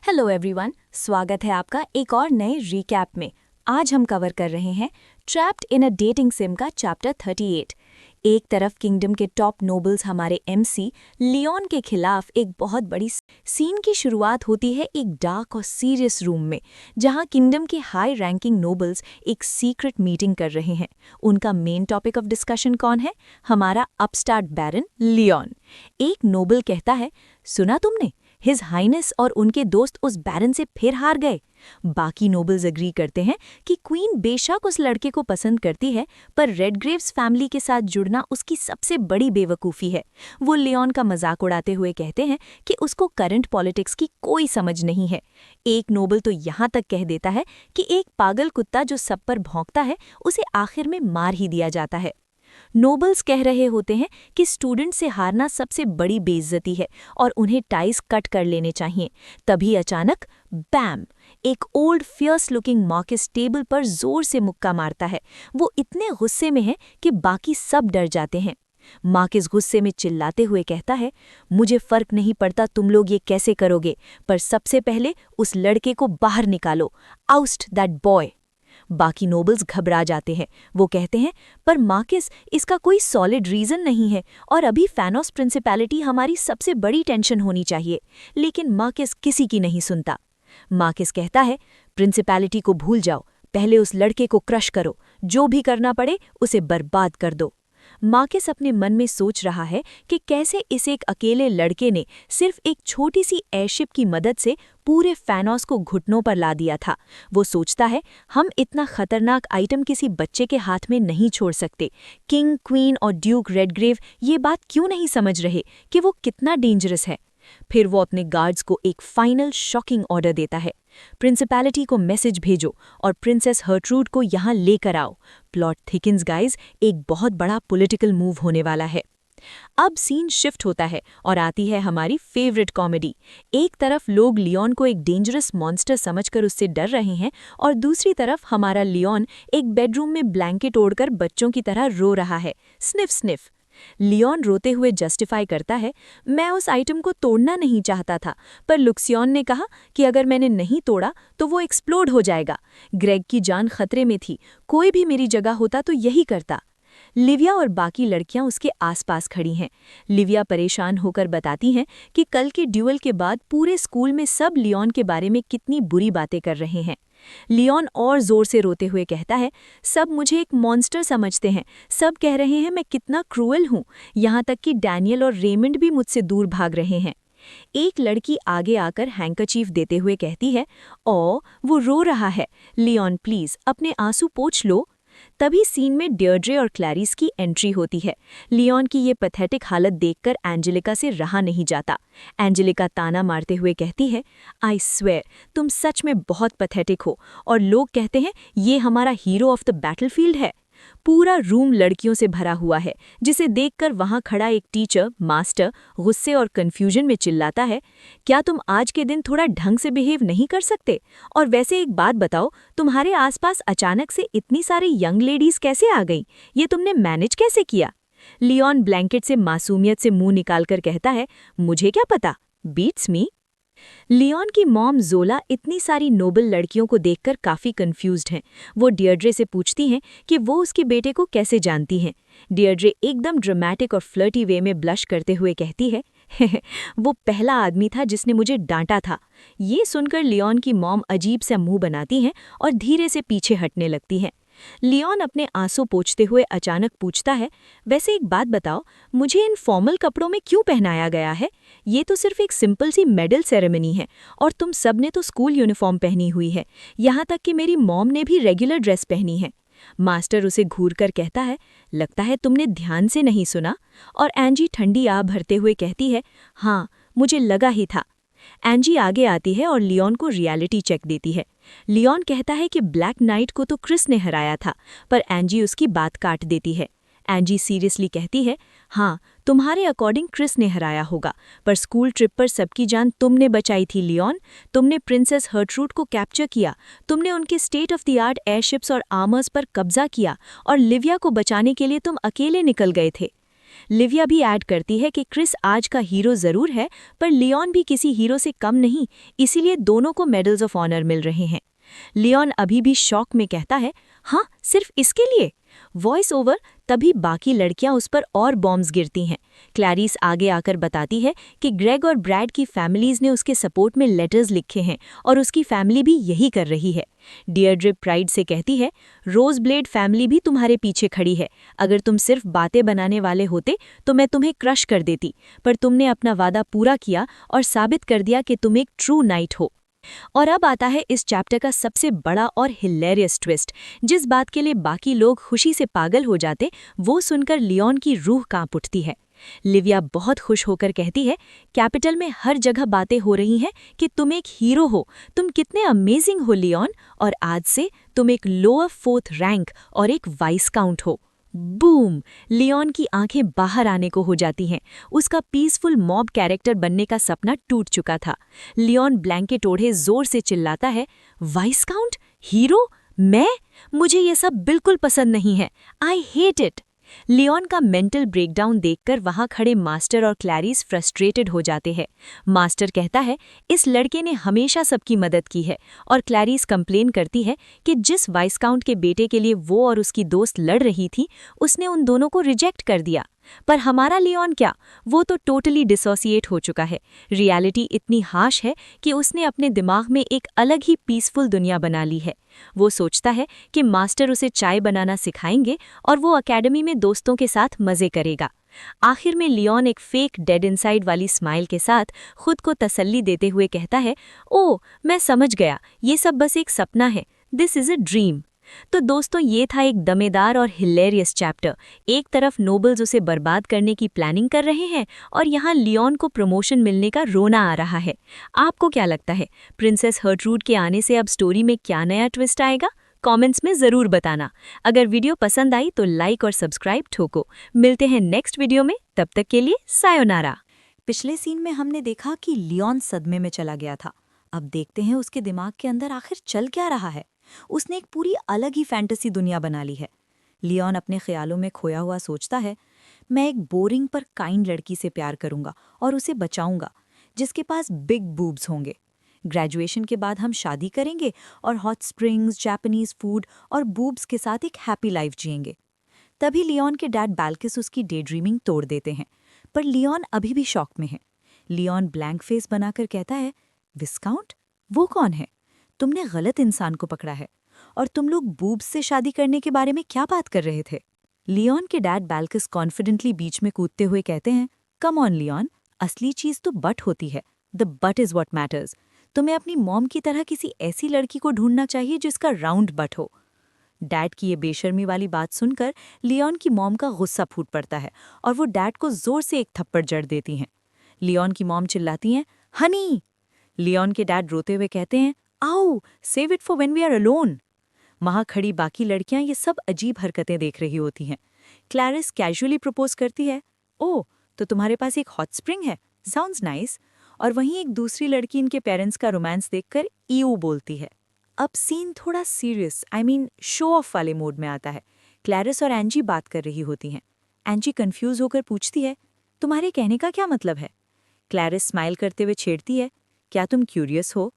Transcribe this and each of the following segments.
Hello everyone, स्वागत है आपका एक और नए रिकैप में। आज हम कवर कर रहे हैं trapped in a dating SIM का चैप्टर 38। एक तरफ किंगडम के टॉप नोबल्स हमारे एमसी लियोन के खिलाफ एक बहुत बड़ी सीन की शुरुआत होती है एक डार्क और सीरियस रूम में, जहां किंगडम के हाई रैंकिंग नोबल्स एक सीक्रेट मीटिंग कर रहे हैं। उनका मेन टॉपिक ऑफ डिस्कशन कौन है? हमारा अपस्टार्ट बैरन लियोन। एक नोबल कहता है, सुना तुमने, हिज हाइनेस और उनके दोस्त उस बैरन से फिर हार गए। बाकी नोबल्स एग्री करते हैं कि क्वीन बेशक उस लड़के को पसंद करती है, पर रेडग्रेव्स फैमिली के साथ जुड़ना उसकी सबसे बड़ी बेवकूफ़ी है। वो लियोन का मजाक उड़ाते हुए कहते हैं कि उसको करंट पॉलिटिक्स की कोई समझ नहीं है। एक नोबल तो यहाँ तक कह देता है कि एक पागल कुत्ता जो सब पर भौंकता है, उसे आखिर में मार ही दिया जाता है। नोबल्स कह रहे होते हैं कि स्टूडेंट से हारना सबसे बड़ी बेइज्जती है और उन्हें टाइज कट कर लेने चाहिए। तभी अचानक बैम, एक old fierce looking marquis table पर जोर से मुक्का मारता है। वो इतने गुस्से में है कि बाकी सब डर जाते हैं। मार्किस गुस्से में चिल्लाते हुए कहता है, मुझे फर्क नहीं पड़ता तुम लोग ये कैसे करोगे, पर सबसे पहले उस लड़के को बाहर निकालो। Oust that boy. बाकी नोबल्स घबरा जाते हैं। वो कहते हैं, पर मार्किस, इसका कोई सॉलिड रीजन नहीं है और अभी फैनोस प्रिंसिपैलिटी हमारी सबसे बड़ी टेंशन होनी चाहिए। लेकिन मार्किस किसी की नहीं सुनता। मार्किस कहता है, प्रिंसिपैलिटी को भूल जाओ, पहले उस लड़के को क्रश करो, जो भी करना पड़े उसे बर्बाद कर दो। मार्किस अपने मन में सोच रहा है कि कैसे इस एक अकेले लड़के ने सिर्फ एक छोटी सी एयरशिप की मदद से पूरे फैनोस को घुटनों पर ला दिया था। वो सोचता है, हम इतना खतरनाक आइटम किसी बच्चे के हाथ में नहीं छोड़ सकते। किंग, क्वीन और ड्यूक रेडग्रेव ये बात क्यों नहीं समझ रहे कि वो कितना डेंजरस है? फिर वो अपने गार्ड्स को एक फाइनल शॉकिंग ऑर्डर देता है, प्रिंसिपैलिटी को मैसेज भेजो और प्रिंसेस हर्ट्रूड को यहाँ लेकर आओ। प्लॉट थिकिन्स गाइज, एक बहुत बड़ा पॉलिटिकल मूव होने वाला है। अब सीन शिफ्ट होता है और आती है हमारी फेवरेट कॉमेडी। एक तरफ लोग लियोन को एक डेंजरस मॉन्स्टर समझकर उससे डर रहे हैं और दूसरी तरफ हमारा लियोन एक बेडरूम में ब्लैंकेट ओढ़कर बच्चों की तरह रो रहा है, स्निफ स्निफ। लियोन रोते हुए जस्टिफाई करता है, मैं उस आइटम को तोड़ना नहीं चाहता था, पर लुक्सियन ने कहा कि अगर मैंने नहीं तोड़ा तो वो एक्सप्लोड हो जाएगा। ग्रेग की जान खतरे में थी, कोई भी मेरी जगह होता तो यही करता। लिविया और बाकी लड़कियां उसके आसपास खड़ी हैं। लिविया परेशान होकर बताती हैं कि कल के ड्यूअल के बाद पूरे स्कूल में सब लियोन के बारे में कितनी बुरी बातें कर रहे हैं। लियोन और जोर से रोते हुए कहता है, सब मुझे एक मॉन्स्टर समझते हैं, सब कह रहे हैं मैं कितना क्रूअल हूँ, यहाँ तक कि डैनियल और रेमंड भी मुझसे दूर भाग रहे हैं। एक लड़की आगे आकर हैंकरचीफ देते हुए कहती है, ओ वो रो रहा है, लियोन प्लीज अपने आंसू पोंछ लो। तभी सीन में डियर्ड्रे और क्लैरिस की एंट्री होती है। लियोन की ये पैथेटिक हालत देखकर एंजेलिका से रहा नहीं जाता। एंजेलिका ताना मारते हुए कहती है, आई स्वेयर तुम सच में बहुत पैथेटिक हो, और लोग कहते हैं ये हमारा हीरो ऑफ द बैटलफील्ड है। पूरा रूम लड़कियों से भरा हुआ है, जिसे देखकर वहां खड़ा एक टीचर मास्टर गुस्से और कंफ्यूजन में चिल्लाता है, क्या तुम आज के दिन थोड़ा ढंग से बिहेव नहीं कर सकते? और वैसे एक बात बताओ, तुम्हारे आसपास अचानक से इतनी सारी यंग लेडीज कैसे आ गईं? ये तुमने मैनेज कैसे किया? लियोन ब्लैंकेट से मासूमियत से मुंह निकालकर कहता है, मुझे क्या पता, बीट्स मी। लियोन की मॉम जोला इतनी सारी नोबल लड़कियों को देखकर काफी कंफ्यूज्ड हैं। वो डियर्ड्रे से पूछती हैं कि वो उसके बेटे को कैसे जानती हैं। डियर्ड्रे एकदम ड्रामेटिक और फ्लर्टी वे में ब्लश करते हुए कहती है, वो पहला आदमी था जिसने मुझे डांटा था। ये सुनकर लियोन की मॉम अजीब सा मुंह बनाती हैं और धीरे से पीछे हटने लगती हैं। लियोन अपने आंसू पोंछते हुए अचानक पूछता है, वैसे एक बात बताओ, मुझे इन फॉर्मल कपड़ों में क्यों पहनाया गया है? ये तो सिर्फ एक सिंपल सी मेडल सेरेमनी है और तुम सब ने तो स्कूल यूनिफॉर्म पहनी हुई है, यहाँ तक कि मेरी मॉम ने भी रेगुलर ड्रेस पहनी है। मास्टर उसे घूरकर कहता है, लगता है तुमने ध्यान से नहीं सुना। और एंजी ठंडी आह भरते हुए कहती है, हाँ मुझे लगा ही था। एंजी आगे आती है और लियोन को रियलिटी चेक देती है। लियोन कहता है कि ब्लैक नाइट को तो क्रिस ने हराया था, पर एंजी उसकी बात काट देती है। एंजी सीरियसली कहती है, हाँ तुम्हारे अकॉर्डिंग क्रिस ने हराया होगा, पर स्कूल ट्रिप पर सबकी जान तुमने बचाई थी लियोन। तुमने प्रिंसेस हर्ट्रूड को कैप्चर किया, तुमने उनके state of the art airships और आर्मर्स पर कब्जा किया और लिविया को बचाने के लिए तुम अकेले निकल गए थे। लिविया भी ऐड करती है कि क्रिस आज का हीरो जरूर है, पर लियोन भी किसी हीरो से कम नहीं, इसीलिए दोनों को मेडल्स ऑफ ऑनर मिल रहे हैं। लियोन अभी भी शॉक में कहता है, हाँ, सिर्फ इसके लिए? वॉइस ओवर, तभी बाकी लड़कियां उस पर और बॉम्ब्स गिरती हैं। क्लैरिस आगे आकर बताती है कि ग्रेग और ब्रैड की फैमिलीज ने उसके सपोर्ट में लेटर्स लिखे हैं और उसकी फैमिली भी यही कर रही है। डियर्ड्रे प्राइड से कहती है, रोजब्लेड फैमिली भी तुम्हारे पीछे खड़ी है। अगर तुम सिर्फ बातें बनाने वाले होते तो मैं तुम्हें क्रश कर देती, पर तुमने अपना वादा पूरा किया और साबित कर दिया कि तुम एक ट्रू नाइट हो। और अब आता है इस चैप्टर का सबसे बड़ा और हिलेरियस ट्विस्ट। जिस बात के लिए बाकी लोग खुशी से पागल हो जाते, वो सुनकर लियोन की रूह कांप उठती है। लिविया बहुत खुश होकर कहती है, कैपिटल में हर जगह बातें हो रही हैं कि तुम एक हीरो हो, तुम कितने अमेजिंग हो लियोन, और आज से तुम एक लोअर फोर्थ रैंक और एक वाइस काउंट हो। बूम! लियोन की आंखें बाहर आने को हो जाती हैं। उसका पीसफुल मॉब कैरेक्टर बनने का सपना टूट चुका था। लियोन ब्लैंकेट ओढ़े जोर से चिल्लाता है, वाइस काउंट? हीरो? मैं? मुझे ये सब बिल्कुल पसंद नहीं है। I hate it. लियोन का मेंटल ब्रेकडाउन देखकर वहां खड़े मास्टर और क्लैरिस फ्रस्ट्रेटेड हो जाते हैं। मास्टर कहता है, इस लड़के ने हमेशा सबकी मदद की है, और क्लैरिस कंप्लेन करती है कि जिस वाइसकाउंट के बेटे के लिए वो और उसकी दोस्त लड़ रही थी, उसने उन दोनों को रिजेक्ट कर दिया। पर हमारा लियोन क्या, वो तो टोटली डिसोसिएट हो चुका है। रियलिटी इतनी हाश है कि उसने अपने दिमाग में एक अलग ही पीसफुल दुनिया बना ली है। वो सोचता है कि मास्टर उसे चाय बनाना सिखाएंगे और वो एकेडमी में दोस्तों के साथ मजे करेगा। आखिर में लियोन एक फेक डेड इनसाइड वाली स्माइल के साथ खुद को तसल्ली देते हुए कहता है, ओह, मैं समझ गया, ये सब बस एक सपना है, दिस इज अ ड्रीम। तो दोस्तों, ये था एक दमेदार और हिलेरियस चैप्टर। एक तरफ नोबल्स उसे बर्बाद करने की प्लानिंग कर रहे हैं और यहाँ लियोन को प्रमोशन मिलने का रोना आ रहा है। आपको क्या लगता है, प्रिंसेस हर्ट्रूड के आने से अब स्टोरी में क्या नया ट्विस्ट आएगा? कमेंट्स में ज़रूर बताना। अगर वीडियो पसंद आई तो लाइक और सब्सक्राइब ठोको। मिलते हैं नेक्स्ट वीडियो में, तब तक के लिए सायोनारा। पिछले सीन में हमने देखा कि लियोन सदमे में चला गया था। अब देखते हैं उसके दिमाग के अंदर आखिर चल क्या रहा है। उसने एक पूरी अलग ही फैंटेसी दुनिया बना ली है। लियोन अपने ख्यालों में खोया हुआ सोचता है, मैं एक बोरिंग पर काइंड लड़की से प्यार करूंगा और उसे बचाऊंगा, जिसके पास बिग बूब्स होंगे। ग्रेजुएशन के बाद हम शादी करेंगे और हॉट स्प्रिंग्स, जापानीज फूड और बूब्स के साथ एक हैप्पी लाइफ जिएंगे। तभी लियोन के डैड बाल्किस उसकी डे ड्रीमिंग तोड़ देते हैं, पर लियोन अभी भी शॉक में है। लियोन ब्लैंक फेस बनाकर कहता है, विस्काउंट? वो कौन है? तुमने गलत इंसान को पकड़ा है। और तुम लोग बूब्स से शादी करने के बारे में क्या बात कर रहे थे? लियोन के डैड बाल्किस कॉन्फिडेंटली बीच में कूदते हुए कहते हैं, कम ऑन लियोन, असली चीज तो बट होती है। The but is what matters. तुम्हें अपनी मॉम की तरह किसी ऐसी लड़की को ढूंढना चाहिए जिसका राउंड बट हो। डैड की ये बेशर्मी वाली बात सुनकर लियोन की मॉम का गुस्सा फूट पड़ता है और वो डैड को जोर से एक थप्पड़ जड़ देती हैं। लियोन की मॉम चिल्लाती हैं, हनी! लियोन के डैड रोते हुए कहते हैं, आओ, save it for when we are alone. वहां खड़ी बाकी लड़कियां ये सब अजीब हरकतें देख रही होती हैं। क्लैरिस कैजुअली प्रपोज करती है, ओह, तो तुम्हारे पास एक हॉट स्प्रिंग है, साउंड्स नाइस। और वहीं एक दूसरी लड़की इनके पेरेंट्स का रोमांस देखकर ईयू बोलती है। अब सीन थोड़ा सीरियस, शो ऑफ वाले मोड में आता है। क्लैरिस और एंजी बात कर रही होती हैं। एंजी कंफ्यूज होकर पूछती है, तुम्हारे कहने का क्या मतलब है? क्लैरिस स्माइल करते हुए छेड़ती है, क्या तुम क्यूरियस हो?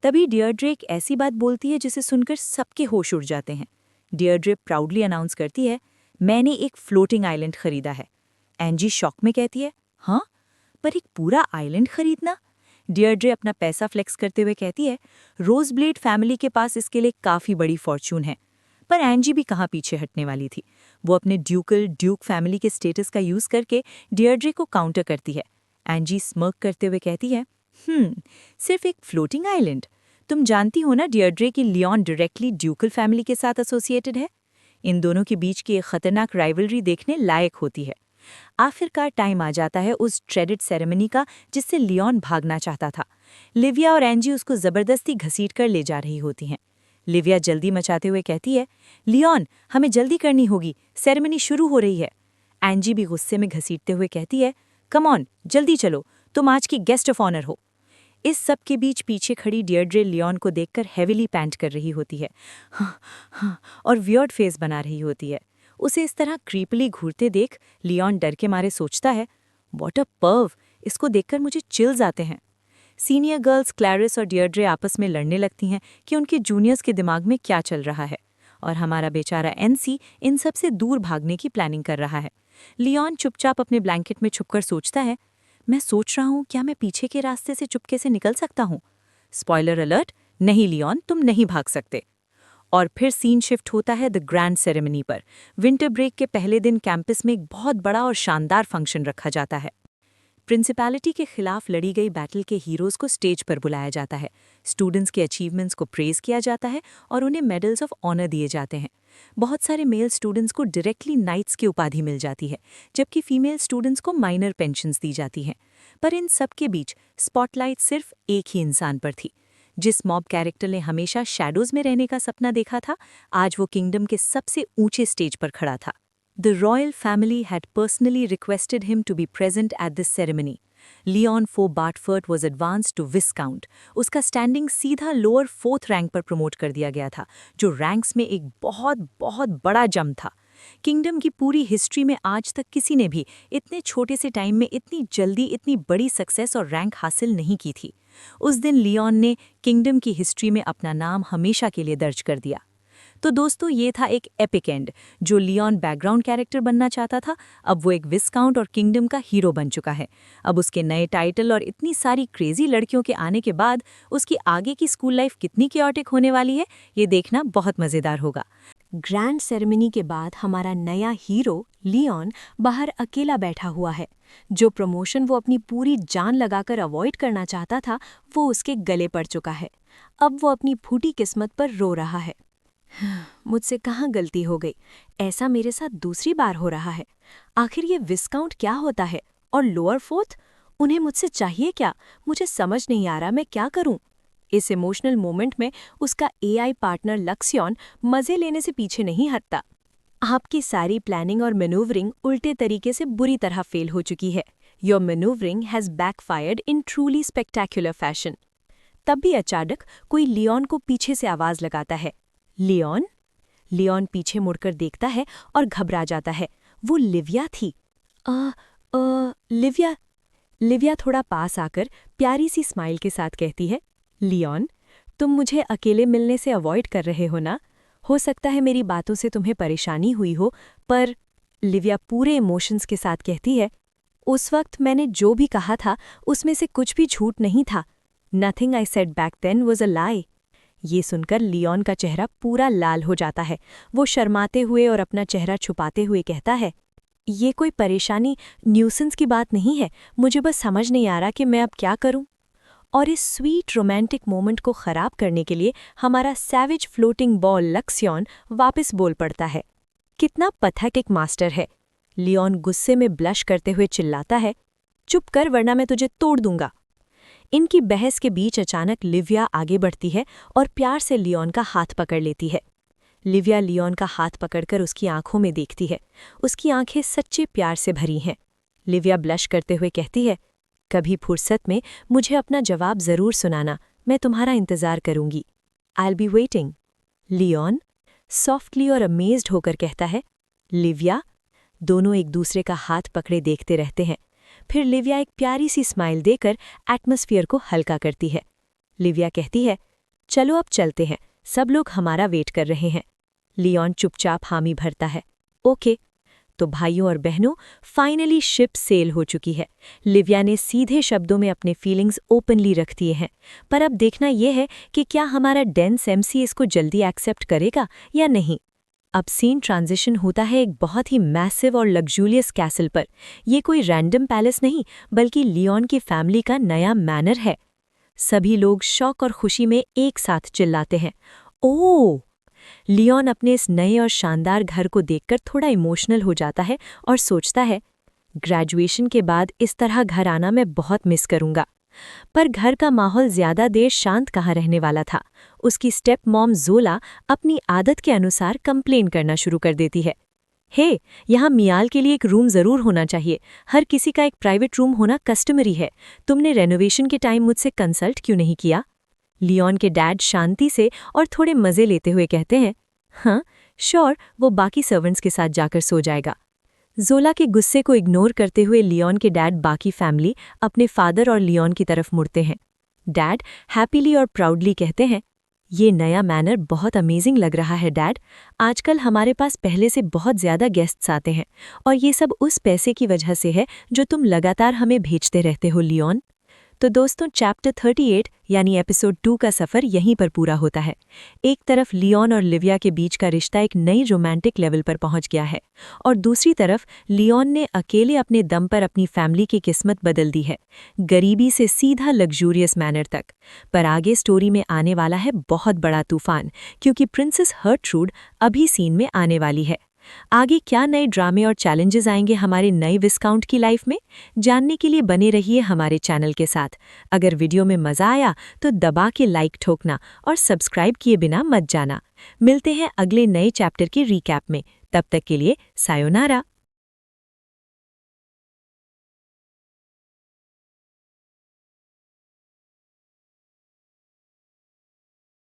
तभी डियर्ड्रे एक ऐसी बात बोलती है जिसे सुनकर सबके होश उड़ जाते हैं। डियर्ड्रे प्राउडली अनाउंस करती है, मैंने एक फ्लोटिंग आइलैंड खरीदा है। एंजी शॉक में कहती है, हाँ, पर एक पूरा आइलैंड खरीदना? डियर्ड्रे अपना पैसा फ्लेक्स करते हुए कहती है, रोजब्लेड फैमिली के पास इसके लिए काफ़ी बड़ी फॉर्च्यून है। पर एंजी भी कहाँ पीछे हटने वाली थी। वो अपने ड्यूक फैमिली के स्टेटस का यूज़ करके डियर्ड्रे को काउंटर करती है। एंजी स्मर्क करते हुए कहती है, सिर्फ एक फ्लोटिंग आइलैंड? तुम जानती हो ना डियर्ड्रे कि लियोन डायरेक्टली ड्यूकल फैमिली के साथ एसोसिएटेड है। इन दोनों के बीच की एक खतरनाक राइवलरी देखने लायक होती है। आखिरकार टाइम आ जाता है उस ट्रेडिट सेरेमनी का जिससे लियोन भागना चाहता था। लिविया और एंजी उसको जबरदस्ती घसीट कर ले जा रही होती हैं। लिविया जल्दी मचाते हुए कहती है, लियोन, हमें जल्दी करनी होगी, सेरेमनी शुरू हो रही है। एंजी भी गुस्से में घसीटते हुए कहती है, कम ऑन, जल्दी चलो, तुम आज की गेस्ट ऑफ ऑनर हो। इस सब के बीच पीछे खड़ी डियर्ड्रे लियोन को देखकर हेविली पैंट कर रही होती है, हाँ, और वियर्ड फेस बना रही होती है। उसे इस तरह क्रीपली घूरते देख लियोन डर के मारे सोचता है, व्हाट अ पर्व, इसको देखकर मुझे चिल्स आते हैं। सीनियर गर्ल्स क्लैरिस और डियर्ड्रे आपस में लड़ने लगती हैं कि उनके जूनियर्स के दिमाग में क्या चल रहा है, और हमारा बेचारा एनसी इन सब से दूर भागने की प्लानिंग कर रहा है। लियोन चुपचाप अपने ब्लैंकेट में छुपकर सोचता है, मैं सोच रहा हूँ क्या मैं पीछे के रास्ते से चुपके से निकल सकता हूँ। स्पॉइलर अलर्ट, नहीं लियोन, तुम नहीं भाग सकते। और फिर सीन शिफ्ट होता है द ग्रैंड सेरेमनी पर। विंटर ब्रेक के पहले दिन कैंपस में एक बहुत बड़ा और शानदार फंक्शन रखा जाता है। प्रिंसिपैलिटी के खिलाफ लड़ी गई बैटल के हीरोज़ को स्टेज पर बुलाया जाता है, स्टूडेंट्स के अचीवमेंट्स को प्रेज़ किया जाता है और उन्हें मेडल्स ऑफ ऑनर दिए जाते हैं। बहुत सारे मेल स्टूडेंट्स को डायरेक्टली नाइट्स की उपाधि मिल जाती है, जबकि फीमेल स्टूडेंट्स को माइनर पेंशन्स दी जाती हैं। पर इन सब के बीच स्पॉटलाइट सिर्फ एक ही इंसान पर थी। जिस मॉब कैरेक्टर ने हमेशा शैडोज़ में रहने का सपना देखा था, आज वो किंगडम के सबसे ऊंचे स्टेज पर खड़ा था। The royal family had personally requested him to be present at this ceremony. Leon Fo Bartford was advanced to Viscount. उसका स्टैंडिंग सीधा लोअर 4th रैंक पर प्रमोट कर दिया गया था, जो रैंक्स में एक बहुत बहुत बड़ा जंप था। किंगडम की पूरी हिस्ट्री में आज तक किसी ने भी इतने छोटे से टाइम में इतनी जल्दी इतनी बड़ी सक्सेस और रैंक हासिल नहीं की थी। उस दिन लियोन ने किंगडम की हिस्ट्री में अपना नाम हमेशा के लिए दर्ज कर दिया। तो दोस्तों, ये था एक एपिक एंड। जो लियोन बैकग्राउंड कैरेक्टर बनना चाहता था, अब वो एक विस्काउंट और किंगडम का हीरो बन चुका है। अब उसके नए टाइटल और इतनी सारी क्रेजी लड़कियों के आने के बाद उसकी आगे की स्कूल लाइफ कितनी क्योटिक होने वाली है, ये देखना बहुत मज़ेदार होगा। ग्रैंड सेरेमनी के बाद हमारा नया हीरो लियोन बाहर अकेला बैठा हुआ है। जो प्रमोशन वो अपनी पूरी जान लगाकर अवॉइड करना चाहता था, वो उसके गले पड़ चुका है। अब वो अपनी फूटी किस्मत पर रो रहा है। मुझसे कहाँ गलती हो गई, ऐसा मेरे साथ दूसरी बार हो रहा है। आखिर ये विस्काउंट क्या होता है और लोअर 4th, उन्हें मुझसे चाहिए क्या? मुझे समझ नहीं आ रहा मैं क्या करूं। इस इमोशनल मोमेंट में उसका एआई पार्टनर लक्ष्यन मजे लेने से पीछे नहीं हटता। आपकी सारी प्लानिंग और मैनूवरिंग उल्टे तरीके से बुरी तरह फेल हो चुकी है। Your manoeuvring has backfired in truly spectacular fashion. तब भी अचानक कोई लियोन को पीछे से आवाज़ लगाता है, लियोन। लियोन पीछे मुड़कर देखता है और घबरा जाता है। वो लिविया थी। लिविया। लिविया थोड़ा पास आकर प्यारी सी स्माइल के साथ कहती है, लियोन, तुम मुझे अकेले मिलने से अवॉइड कर रहे हो ना? हो सकता है मेरी बातों से तुम्हें परेशानी हुई हो, पर लिविया पूरे इमोशंस के साथ कहती है, उस वक्त मैंने जो भी कहा था उसमें से कुछ भी झूठ नहीं था। Nothing I said back then was a lie. ये सुनकर लियोन का चेहरा पूरा लाल हो जाता है। वो शर्माते हुए और अपना चेहरा छुपाते हुए कहता है, ये कोई परेशानी, न्यूसेंस की बात नहीं है, मुझे बस समझ नहीं आ रहा कि मैं अब क्या करूं। और इस स्वीट रोमांटिक मोमेंट को खराब करने के लिए हमारा सैविज फ्लोटिंग बॉल लक्ष्यन वापस बोल पड़ता है। कितना पथेटिक मास्टर है। लियोन गुस्से में ब्लश करते हुए चिल्लाता है, चुप कर वरना मैं तुझे तोड़ दूंगा। इनकी बहस के बीच अचानक लिविया आगे बढ़ती है और प्यार से लियोन का हाथ पकड़ लेती है। लिविया लियोन का हाथ पकड़कर उसकी आंखों में देखती है। उसकी आंखें सच्चे प्यार से भरी हैं। लिविया ब्लश करते हुए कहती है, कभी फुर्सत में मुझे अपना जवाब ज़रूर सुनाना, मैं तुम्हारा इंतज़ार करूंगी। आई बी वेटिंग। लियोन सॉफ्टली और अमेज्ड होकर कहता है, लिविया। दोनों एक दूसरे का हाथ पकड़े देखते रहते हैं। फिर लिविया एक प्यारी सी स्माइल देकर एटमॉस्फेयर को हल्का करती है। लिविया कहती है, चलो अब चलते हैं, सब लोग हमारा वेट कर रहे हैं। लियोन चुपचाप हामी भरता है, ओके। तो भाइयों और बहनों, फाइनली शिप सेल हो चुकी है। लिविया ने सीधे शब्दों में अपने फीलिंग्स ओपनली रख दिए हैं। पर अब देखना यह है कि क्या हमारा डेंस एमसी इसको जल्दी एक्सेप्ट करेगा या नहीं। अब सीन ट्रांजिशन होता है एक बहुत ही मैसिव और लग्जूरियस कैसल पर। ये कोई रैंडम पैलेस नहीं, बल्कि लियोन की फैमिली का नया मैनर है। सभी लोग शौक और खुशी में एक साथ चिल्लाते हैं, ओह! लियोन अपने इस नए और शानदार घर को देखकर थोड़ा इमोशनल हो जाता है और सोचता है, ग्रेजुएशन के बाद इस तरह घर आना मैं बहुत मिस करूंगा। पर घर का माहौल ज्यादा देर शांत कहाँ रहने वाला था। उसकी स्टेप मॉम जोला अपनी आदत के अनुसार कंप्लेन करना शुरू कर देती है, हे, यहाँ मियाल के लिए एक रूम जरूर होना चाहिए। हर किसी का एक प्राइवेट रूम होना कस्टमरी है। तुमने रेनोवेशन के टाइम मुझसे कंसल्ट क्यों नहीं किया? लियोन के डैड शांति से और थोड़े मजे लेते हुए कहते हैं, हाँ, श्योर, वो बाकी सर्वेंट्स के साथ जाकर सो जाएगा। जोला के गुस्से को इग्नोर करते हुए लियोन के डैड बाकी फैमिली अपने फादर और लियोन की तरफ मुड़ते हैं। डैड हैप्पीली और प्राउडली कहते हैं, ये नया मैनर बहुत अमेजिंग लग रहा है डैड। आजकल हमारे पास पहले से बहुत ज़्यादा गेस्ट्स आते हैं और ये सब उस पैसे की वजह से है जो तुम लगातार हमें भेजते रहते हो लियोन। तो दोस्तों, चैप्टर 38 यानी एपिसोड 2 का सफ़र यहीं पर पूरा होता है। एक तरफ लियोन और लिविया के बीच का रिश्ता एक नई रोमांटिक लेवल पर पहुंच गया है और दूसरी तरफ लियोन ने अकेले अपने दम पर अपनी फैमिली की किस्मत बदल दी है, गरीबी से सीधा लग्जूरियस मैनर तक। पर आगे स्टोरी में आने वाला है बहुत बड़ा तूफान, क्योंकि प्रिंसेस हर्ट्रूड अभी सीन में आने वाली है। आगे क्या नए ड्रामे और चैलेंजेस आएंगे हमारे नए विस्काउंट की लाइफ में, जानने के लिए बने रहिए हमारे चैनल के साथ। अगर वीडियो में मज़ा आया तो दबा के लाइक ठोकना और सब्सक्राइब किए बिना मत जाना। मिलते हैं अगले नए चैप्टर की रीकैप में। तब तक के लिए सायोनारा।